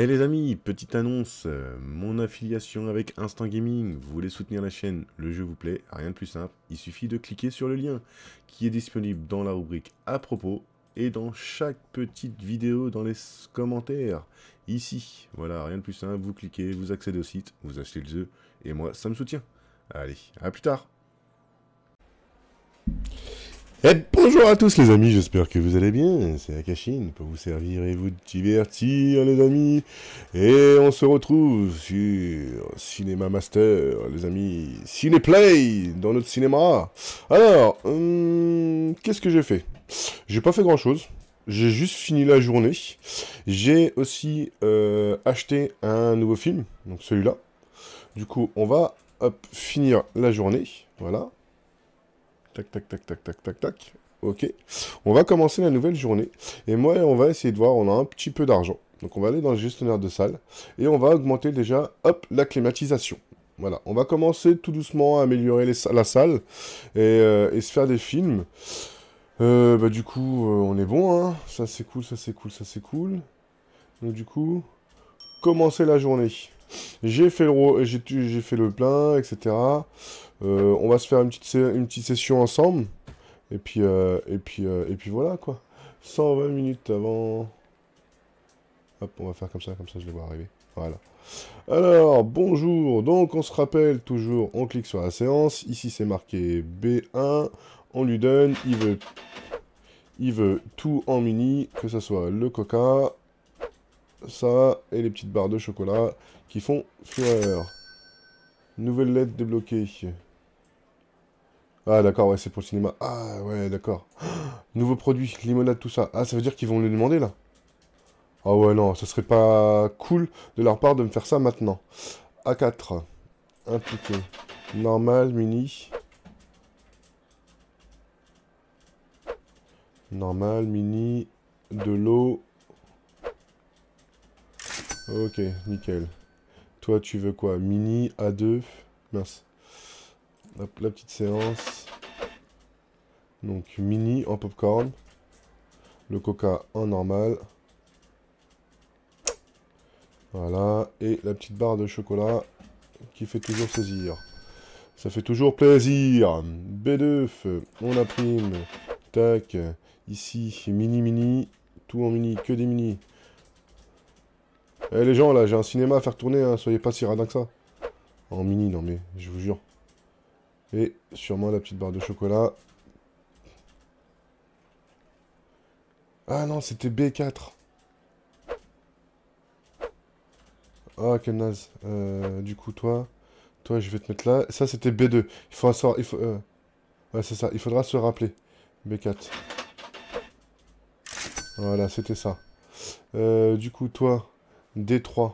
Eh les amis, petite annonce, mon affiliation avec Instant Gaming, vous voulez soutenir la chaîne, le jeu vous plaît, rien de plus simple, il suffit de cliquer sur le lien qui est disponible dans la rubrique à propos et dans chaque petite vidéo dans les commentaires, ici. Voilà, rien de plus simple, vous cliquez, vous accédez au site, vous achetez le jeu, et moi ça me soutient. Allez, à plus tard. Et bonjour à tous les amis, j'espère que vous allez bien, c'est Akashin pour vous servir et vous divertir les amis. Et on se retrouve sur Cinéma Master, les amis, Cinéplay, dans notre cinéma. Alors, qu'est-ce que j'ai fait? J'ai pas fait grand chose, j'ai juste fini la journée. J'ai aussi acheté un nouveau film, donc celui-là. Du coup, on va hop, finir la journée, voilà. Tac, tac, tac, tac, tac, tac, tac. Ok. On va commencer la nouvelle journée. Et moi, on va essayer de voir, on a un petit peu d'argent. Donc on va aller dans le gestionnaire de salle. Et on va augmenter déjà, hop, la climatisation. Voilà. On va commencer tout doucement à améliorer la salle. Et se faire des films. Du coup, on est bon, hein. Ça c'est cool, ça c'est cool, ça c'est cool. Donc du coup, commencer la journée. J'ai fait j'ai fait le plein, etc. On va se faire une petite session ensemble. Et puis voilà, quoi. 120 minutes avant... Hop, on va faire comme ça je les vois arriver. Voilà. Alors, bonjour. Donc, on se rappelle toujours, on clique sur la séance. Ici, c'est marqué B1. On lui donne, il veut tout en mini, que ce soit le coca, ça, et les petites barres de chocolat qui font fureur. Nouvelle lettre débloquée. Ah d'accord, ouais, c'est pour le cinéma. Ah ouais, d'accord. Nouveau produit, limonade, tout ça. Ah, ça veut dire qu'ils vont le demander, là? Ah ouais, non, ce serait pas cool de leur part de me faire ça maintenant. A4, impliqué. Normal, mini. Normal, mini. De l'eau. Ok, nickel. Toi, tu veux quoi? Mini, A2. Mince. Hop, la petite séance. Donc, mini en popcorn. Le coca en normal. Voilà. Et la petite barre de chocolat qui fait toujours saisir. Ça fait toujours plaisir. B2, on imprime. Tac. Ici, mini, mini. Tout en mini, que des mini. Eh les gens, là, j'ai un cinéma à faire tourner, hein, soyez pas si radins que ça. En mini, non mais, je vous jure. Et sûrement la petite barre de chocolat. Ah non, c'était B4. Ah, quel naze. Du coup, toi, je vais te mettre là. Ça, c'était B2. Il faut savoir, ouais, c'est ça. Il faudra se rappeler. B4. Voilà, c'était ça. Du coup, toi, D3.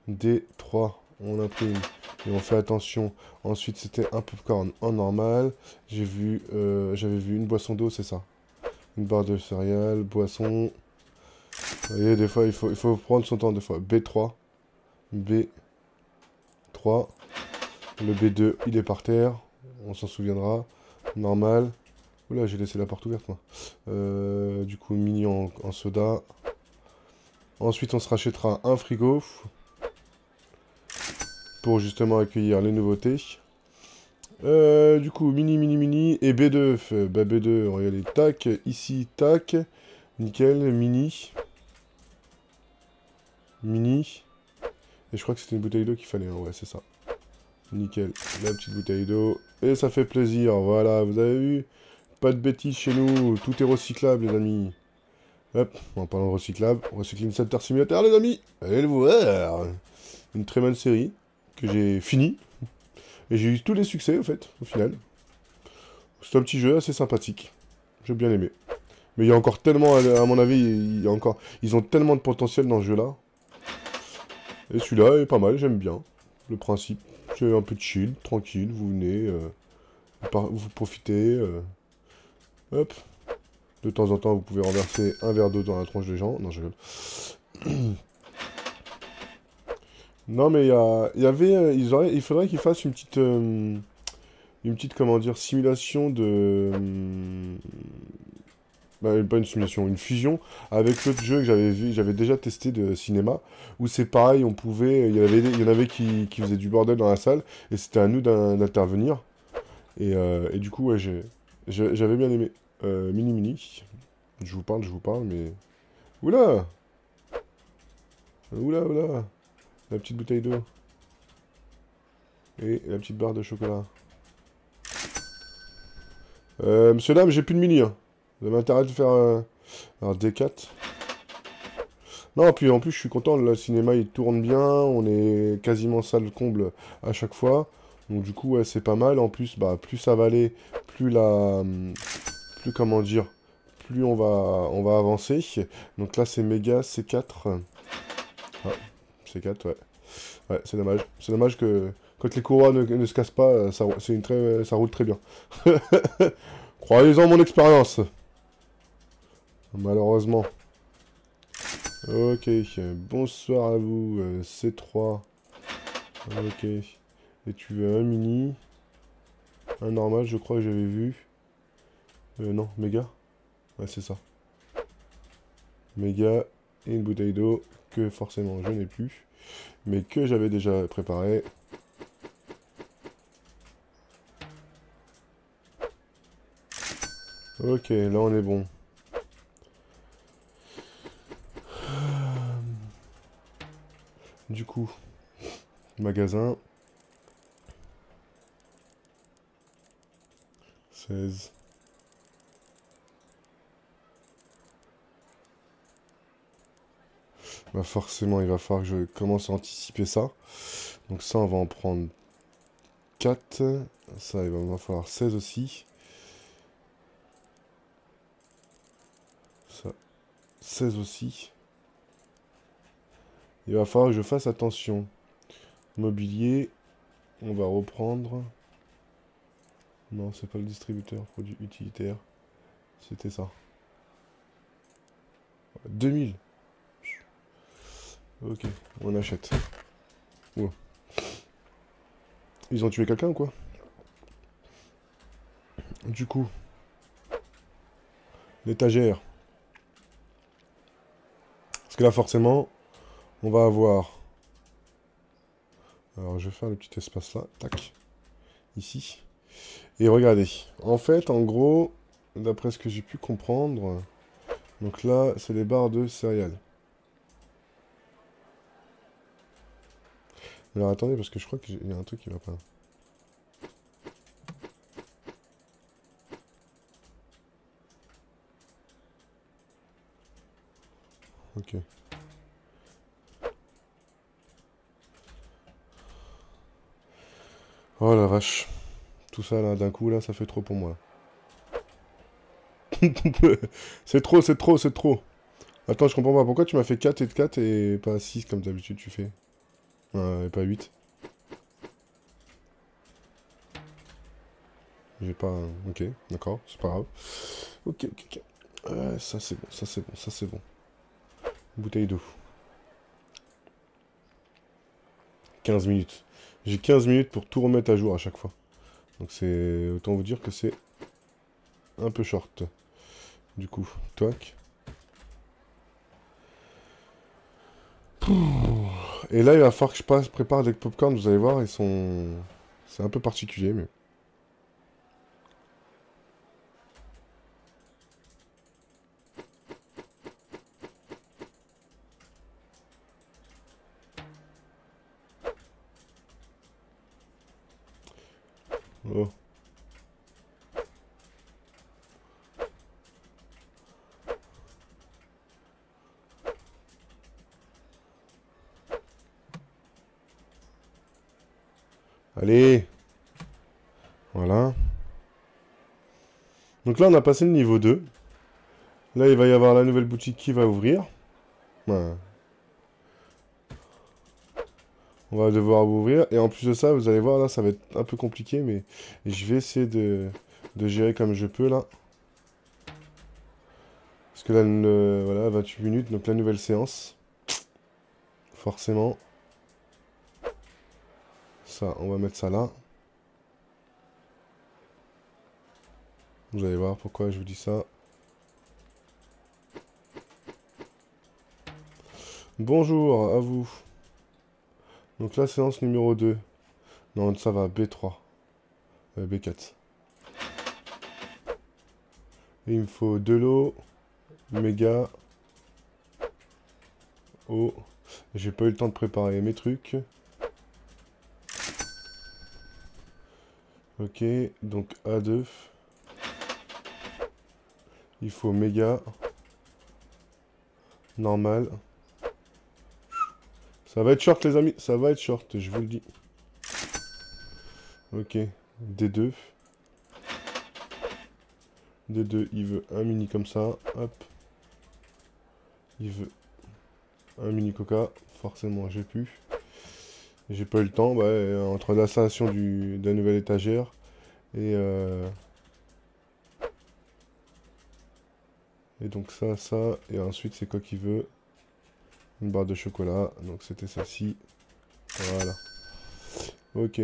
D3. On imprime. Et on fait attention. Ensuite, c'était un popcorn en normal. J'avais vu une boisson d'eau, c'est ça. Une barre de céréales, boisson. Vous voyez, des fois, il faut prendre son temps, des fois. B3. B3. Le B2, il est par terre. On s'en souviendra. Normal. Oula, j'ai laissé la porte ouverte, moi. Du coup, mini en soda. Ensuite, on se rachètera un frigo. Pour justement accueillir les nouveautés. Du coup, mini, mini, mini. Et B2. Bah, B2, regardez. Tac. Ici, tac. Nickel. Mini. Mini. Et je crois que c'était une bouteille d'eau qu'il fallait. Hein. Ouais, c'est ça. Nickel. La petite bouteille d'eau. Et ça fait plaisir. Voilà, vous avez vu? Pas de bêtises chez nous. Tout est recyclable, les amis. Hop, en parlant de recyclable, Recycling Center Simulator, les amis. Allez le voir. Une très bonne série que j'ai fini. Et j'ai eu tous les succès, en fait, au final. C'est un petit jeu assez sympathique. J'ai bien aimé. Mais il y a encore tellement, à mon avis, ils ont tellement de potentiel dans ce jeu-là. Et celui-là est pas mal, j'aime bien. Le principe, c'est un peu chill, tranquille, vous venez, vous profitez. Hop. De temps en temps, vous pouvez renverser un verre d'eau dans la tronche des gens. Non, je rigole. Non, mais il y avait, il faudrait qu'ils fassent une petite, comment dire, simulation bah, pas une simulation, une fusion avec l'autre jeu que j'avais vu, j'avais déjà testé de cinéma, où c'est pareil, on pouvait, il y en avait qui faisaient du bordel dans la salle, et c'était à nous d'intervenir. Et du coup, ouais, j'avais bien aimé. Mini Mini, je vous parle, mais... Oula! Oula, oula! La petite bouteille d'eau. Et la petite barre de chocolat. Monsieur, dame, j'ai plus de mini, hein. Vous avez intérêt de faire... Alors, D4. Non, puis en plus, je suis content, le cinéma, il tourne bien, on est quasiment salle comble à chaque fois. Donc du coup, ouais, c'est pas mal. En plus, bah, plus ça va aller, plus la... Plus, comment dire... Plus on va avancer. Donc là, c'est méga C4. Ah, C4, ouais. Ouais, c'est dommage. C'est dommage que quand les courroies ne se cassent pas, ça roule très bien. Croyez-en mon expérience. Malheureusement. Ok, bonsoir à vous, C3. Ok. Et tu veux un mini, un normal, je crois que j'avais vu. Non, méga. Ouais, c'est ça. Méga et une bouteille d'eau que forcément je n'ai plus, mais que j'avais déjà préparé. Ok, là on est bon. Du coup, magasin. 16. Bah forcément, il va falloir que je commence à anticiper ça. Donc ça, on va en prendre 4. Ça, il va m'en falloir 16 aussi. Ça, 16 aussi. Il va falloir que je fasse attention. Mobilier, on va reprendre. Non, c'est pas le distributeur, produit utilitaire. C'était ça. 2000. Ok, on achète. Oh. Ils ont tué quelqu'un ou quoi? Du coup, l'étagère. Parce que là, forcément, on va avoir... Alors, je vais faire le petit espace là. Tac. Ici. Et regardez. En fait, en gros, d'après ce que j'ai pu comprendre... Donc là, c'est les barres de céréales. Alors, attendez, parce que je crois qu'il y a un truc qui va pas. Ok. Oh la vache. Tout ça là, d'un coup, là, ça fait trop pour moi. C'est trop, c'est trop, c'est trop. Attends, je comprends pas. Pourquoi tu m'as fait 4 et 4 et pas 6 comme d'habitude tu fais? Et pas 8. J'ai pas... Ok, d'accord, c'est pas grave. Ok, ok, ok. Ça c'est bon, ça c'est bon, ça c'est bon. Bouteille d'eau. 15 minutes. J'ai 15 minutes pour tout remettre à jour à chaque fois. Donc c'est... Autant vous dire que c'est un peu short. Du coup, toc. Et là, il va falloir que prépare des popcorn, vous allez voir, ils sont... C'est un peu particulier, mais... Oh. Allez. Voilà. Donc là, on a passé le niveau 2. Là, il va y avoir la nouvelle boutique qui va ouvrir. Voilà. On va devoir ouvrir. Et en plus de ça, vous allez voir, là, ça va être un peu compliqué, mais je vais essayer de gérer comme je peux, là. Parce que là, voilà, 28 minutes, donc la nouvelle séance. Forcément. Ça, on va mettre ça là. Vous allez voir pourquoi je vous dis ça. Bonjour à vous. Donc la séance numéro 2. Non, ça va, B3. B4. Et il me faut de l'eau, méga, eau. J'ai pas eu le temps de préparer mes trucs. Ok, donc A2. Il faut méga, normal. Ça va être short les amis, ça va être short, je vous le dis. Ok, D2. D2, il veut un mini comme ça, hop. Il veut un mini coca, forcément j'ai pu. J'ai pas eu le temps, bah, entre l'installation de la nouvelle étagère et donc ça, et ensuite c'est quoi qu'il veut? Une barre de chocolat, donc c'était celle-ci. Voilà. Ok.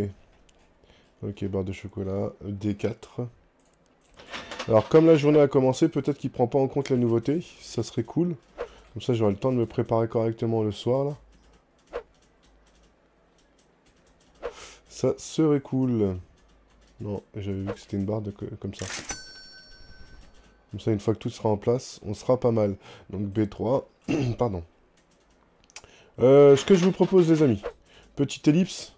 Ok, barre de chocolat, D4. Alors comme la journée a commencé, peut-être qu'il prend pas en compte la nouveauté, ça serait cool. Comme ça j'aurai le temps de me préparer correctement le soir là. Ça serait cool. Non, j'avais vu que c'était une barre comme ça. Comme ça, une fois que tout sera en place, on sera pas mal. Donc B3, pardon. Ce que je vous propose, les amis, petite ellipse,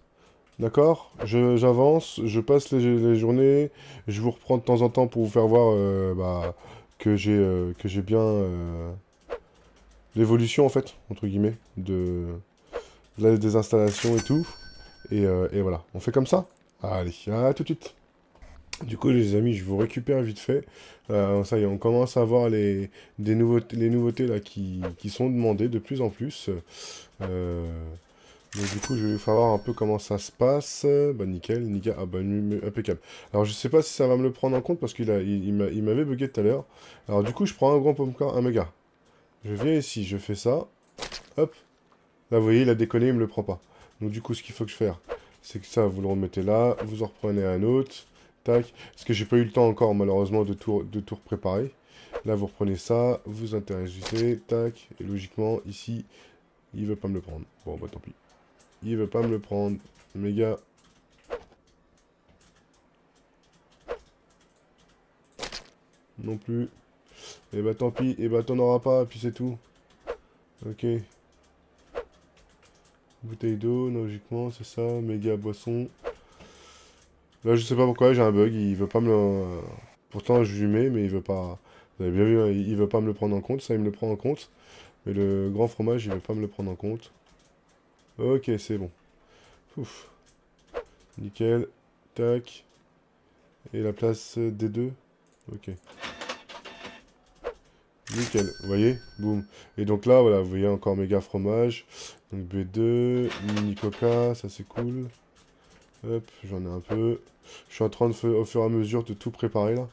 d'accord? J'avance, je passe les journées, je vous reprends de temps en temps pour vous faire voir bah, que j'ai bien l'évolution, en fait, entre guillemets, de la désinstallation et tout. Et voilà, on fait comme ça? Allez, à tout de suite. Du coup, les amis, je vous récupère vite fait. Ça y est, on commence à voir les nouveautés là, qui sont demandées de plus en plus. Euh, donc du coup, je vais vous faire voir un peu comment ça se passe. Bah nickel, nickel. Ah bah impeccable. Alors je sais pas si ça va me le prendre en compte parce il m'avait bugué tout à l'heure. Alors du coup, je prends un grand popcorn, un méga. Je viens ici, je fais ça. Hop. Là, vous voyez, il a décollé, il me le prend pas. Donc du coup, ce qu'il faut que je fasse, c'est que ça, vous le remettez là, vous en reprenez un autre. Tac. Parce que j'ai pas eu le temps encore, malheureusement, de tout préparer. Là, vous reprenez ça, vous interagissez, tac. Et logiquement, ici, il veut pas me le prendre. Bon, bah tant pis. Il veut pas me le prendre. Méga. Non plus. Et bah tant pis. Et bah t'en auras pas, puis c'est tout. Ok. Bouteille d'eau, logiquement, c'est ça. Méga boisson. Là, je sais pas pourquoi, j'ai un bug. Il veut pas me le... Pourtant, je lui mets, mais il veut pas... Vous avez bien vu, hein, il veut pas me le prendre en compte. Ça, il me le prend en compte. Mais le grand fromage, il veut pas me le prendre en compte. Ok, c'est bon. Ouf. Nickel. Tac. Et la place des deux. Ok. Nickel. Vous voyez? Boum. Et donc là, voilà, vous voyez encore méga fromage. Donc B2, mini coca, ça c'est cool. Hop, j'en ai un peu. Je suis en train de, au fur et à mesure de tout préparer là.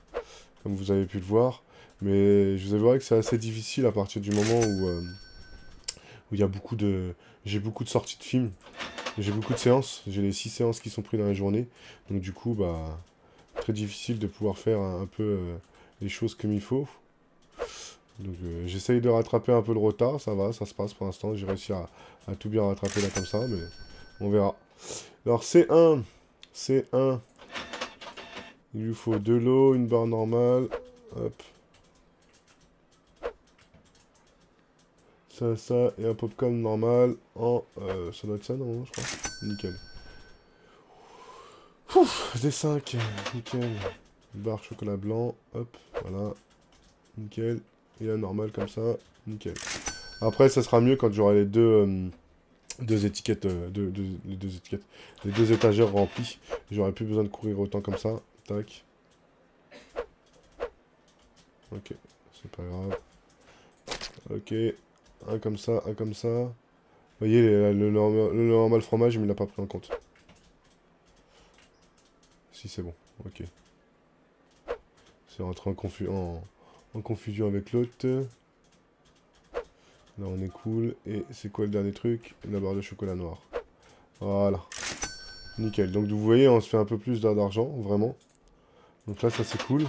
Comme vous avez pu le voir. Mais je vous avouerai que c'est assez difficile à partir du moment où il y a beaucoup de... J'ai beaucoup de sorties de films. J'ai beaucoup de séances. J'ai les 6 séances qui sont prises dans la journée. Donc du coup, bah... Très difficile de pouvoir faire un peu les choses comme il faut. Donc j'essaye de rattraper un peu le retard. Ça va, ça se passe pour l'instant. J'ai réussi à tout bien rattraper là comme ça. Mais on verra. Alors C1. C1. Il lui faut de l'eau, une barre normale. Hop. Ça, et un popcorn normal en... ça doit être ça, non, je crois. Nickel. Ouf, D5, nickel. Barre chocolat blanc, hop, voilà. Nickel. Et un normal comme ça, nickel. Après, ça sera mieux quand j'aurai les deux étiquettes, les deux étiquettes, les deux étagères remplies. J'aurai plus besoin de courir autant comme ça. Tac. Ok, c'est pas grave. Ok, un comme ça, un comme ça. Vous voyez, le normal fromage, mais il l'a pas pris en compte. Si, c'est bon. Ok. C'est rentré en confusion avec l'autre. Là, on est cool. Et c'est quoi le dernier truc? La barre de chocolat noir. Voilà. Nickel. Donc, vous voyez, on se fait un peu plus d'argent, vraiment. Donc là, ça, c'est cool.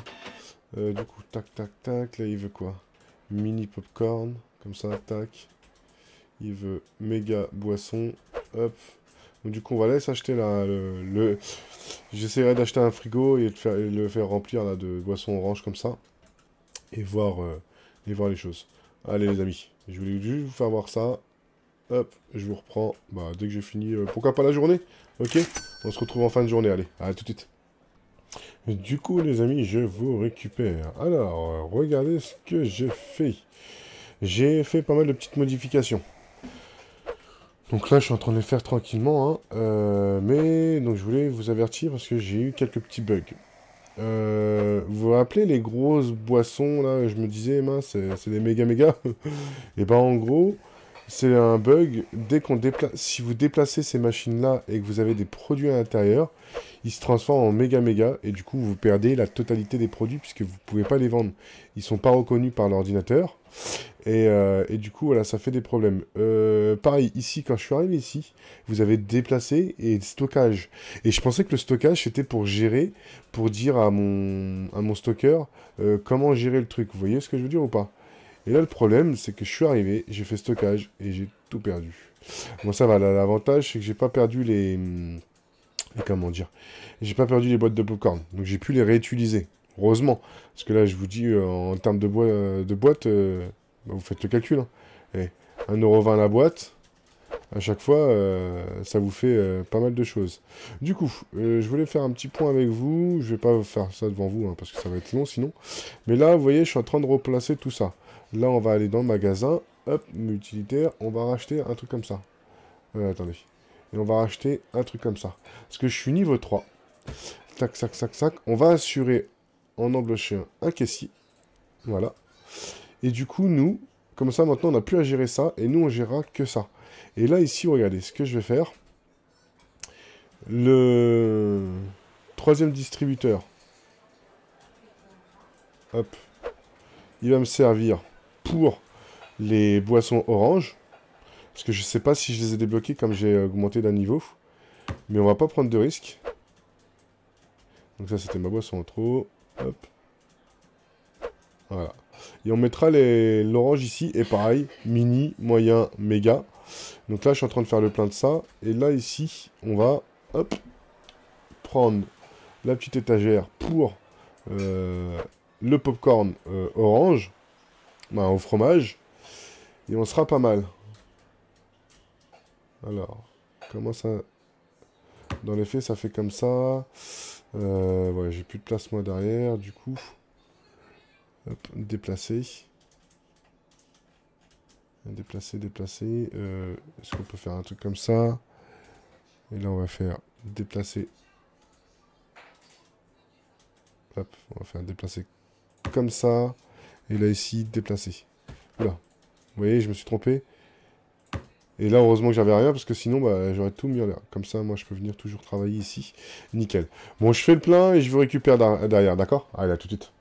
Du coup, tac, tac, tac. Là, il veut quoi? Mini popcorn. Comme ça, tac. Il veut méga boisson. Hop. Donc, du coup, on va aller s'acheter là. J'essaierai d'acheter un frigo et le faire remplir là, de boissons orange comme ça. Et voir les choses. Allez, les amis. Je voulais juste vous faire voir ça. Hop, je vous reprends. Bah, dès que j'ai fini. Pourquoi pas la journée? Ok. On se retrouve en fin de journée. Allez, à tout de suite. Du coup, les amis, je vous récupère. Alors, regardez ce que j'ai fait. J'ai fait pas mal de petites modifications. Donc là, je suis en train de les faire tranquillement. Hein. Mais donc, je voulais vous avertir parce que j'ai eu quelques petits bugs. Vous vous rappelez les grosses boissons, là, je me disais, mince, c'est des méga. Et ben en gros, c'est un bug, dès qu'on déplace, si vous déplacez ces machines-là et que vous avez des produits à l'intérieur, ils se transforment en méga, et du coup, vous perdez la totalité des produits puisque vous ne pouvez pas les vendre. Ils sont pas reconnus par l'ordinateur. Et du coup, voilà, ça fait des problèmes. Pareil, ici, quand je suis arrivé ici, vous avez déplacé et le stockage. Et je pensais que le stockage, c'était pour gérer, pour dire à mon stocker comment gérer le truc. Vous voyez ce que je veux dire ou pas? Et là, le problème, c'est que je suis arrivé, j'ai fait stockage et j'ai tout perdu. Bon, ça va, l'avantage, c'est que j'ai pas perdu comment dire? J'ai pas perdu les boîtes de popcorn. Donc j'ai pu les réutiliser. Heureusement. Parce que là, je vous dis, en termes de boîte, bah, vous faites le calcul. Hein. Et 1,20 € la boîte, à chaque fois, ça vous fait pas mal de choses. Du coup, je voulais faire un petit point avec vous. Je vais pas faire ça devant vous, hein, parce que ça va être long sinon. Mais là, vous voyez, je suis en train de replacer tout ça. Là, on va aller dans le magasin. Hop, utilitaire. On va racheter un truc comme ça. Attendez. Et on va racheter un truc comme ça. Parce que je suis niveau 3. Tac, sac, sac, sac. On va assurer en embaucher un caissier. Voilà. Et du coup, nous, comme ça, maintenant, on n'a plus à gérer ça. Et nous, on gérera que ça. Et là, ici, regardez, ce que je vais faire. Le troisième distributeur. Hop. Il va me servir pour les boissons oranges. Parce que je sais pas si je les ai débloqués comme j'ai augmenté d'un niveau. Mais on va pas prendre de risques. Donc ça, c'était ma boisson en trop. Hop. Voilà. Et on mettra l'orange ici. Et pareil, mini, moyen, méga. Donc là, je suis en train de faire le plein de ça. Et là, ici, on va, hop, prendre la petite étagère pour le popcorn orange. Ben, au fromage. Et on sera pas mal. Alors, comment ça... Dans les faits, ça fait comme ça. Ouais, j'ai plus de place moi derrière, du coup. Hop, déplacer. Déplacer. Est-ce qu'on peut faire un truc comme ça? Et là, on va faire déplacer. Hop, on va faire déplacer comme ça. Et là, ici, déplacer. Oula. Vous voyez, je me suis trompé. Et là, heureusement que j'avais rien, parce que sinon, bah, j'aurais tout mis en l'air. Comme ça, moi, je peux venir toujours travailler ici. Nickel. Bon, je fais le plein et je vous récupère derrière, d'accord? Allez, à tout de suite.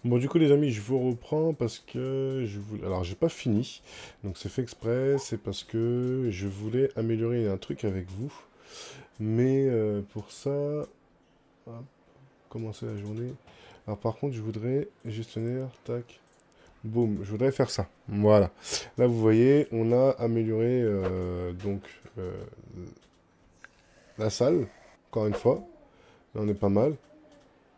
Bon, du coup, les amis, je vous reprends parce que je voulais... Alors, j'ai pas fini. Donc, c'est fait exprès. C'est parce que je voulais améliorer un truc avec vous. Mais pour ça... Hop, commencer la journée. Alors, par contre, je voudrais... Gestionnaire, tac... Boum, je voudrais faire ça. Voilà. Là, vous voyez, on a amélioré donc la salle, encore une fois. Là, on est pas mal.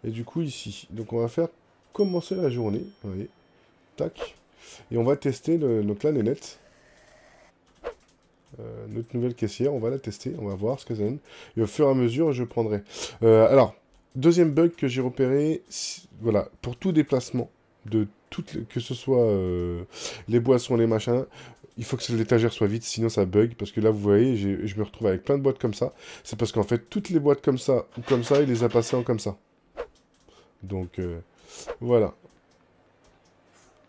Et du coup, ici. Donc, on va faire commencer la journée. Vous voyez. Tac. Et on va tester donc la nénette. Notre nouvelle caissière, on va la tester. On va voir ce que ça donne. Et au fur et à mesure, je prendrai. Alors, deuxième bug que j'ai repéré. Voilà, pour tout déplacement de que ce soit les boissons, les machins, il faut que l'étagère soit vide, sinon ça bug, parce que là, vous voyez, je me retrouve avec plein de boîtes comme ça. C'est parce qu'en fait, toutes les boîtes comme ça, ou comme ça, il les a passées en comme ça. Donc, voilà.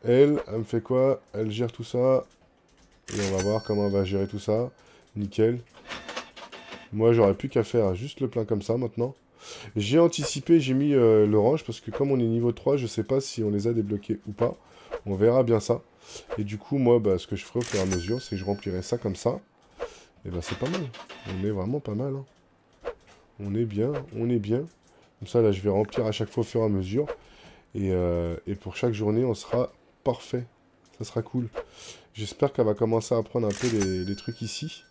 Elle me fait quoi? Elle gère tout ça. Et on va voir comment elle va gérer tout ça. Nickel. Moi, j'aurais plus qu'à faire juste le plein comme ça, maintenant. J'ai anticipé, j'ai mis l'orange parce que comme on est niveau 3, je sais pas si on les a débloqués ou pas. On verra bien ça. Et du coup, moi, bah, ce que je ferai au fur et à mesure, c'est que je remplirai ça comme ça. Et bah, c'est pas mal. On est vraiment pas mal. Hein. On est bien, on est bien. Comme ça, là, je vais remplir à chaque fois au fur et à mesure. Et pour chaque journée, on sera parfait. Ça sera cool. J'espère qu'elle va commencer à prendre un peu les trucs ici.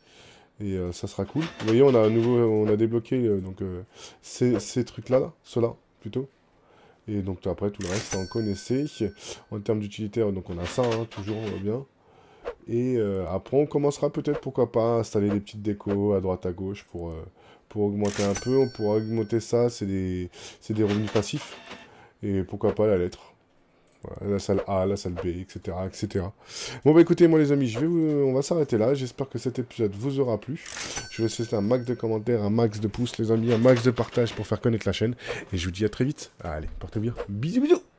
Et ça sera cool. Vous voyez, on a débloqué ces trucs-là, ceux-là, plutôt. Et donc après, tout le reste, on connaissait. En termes d'utilitaire, donc on a ça, hein, toujours bien. Et après, on commencera peut-être, pourquoi pas, à installer des petites décos à droite, à gauche pour augmenter un peu. On pourra augmenter ça, c'est des revenus passifs. Et pourquoi pas la lettre. Voilà, la salle A, la salle B, etc., etc. Bon bah écoutez, moi les amis, on va s'arrêter là. J'espère que cet épisode vous aura plu. Je vais vous laisser un max de commentaires, un max de pouces les amis, un max de partage pour faire connaître la chaîne. Et je vous dis à très vite. Allez, portez bien. Bisous bisous.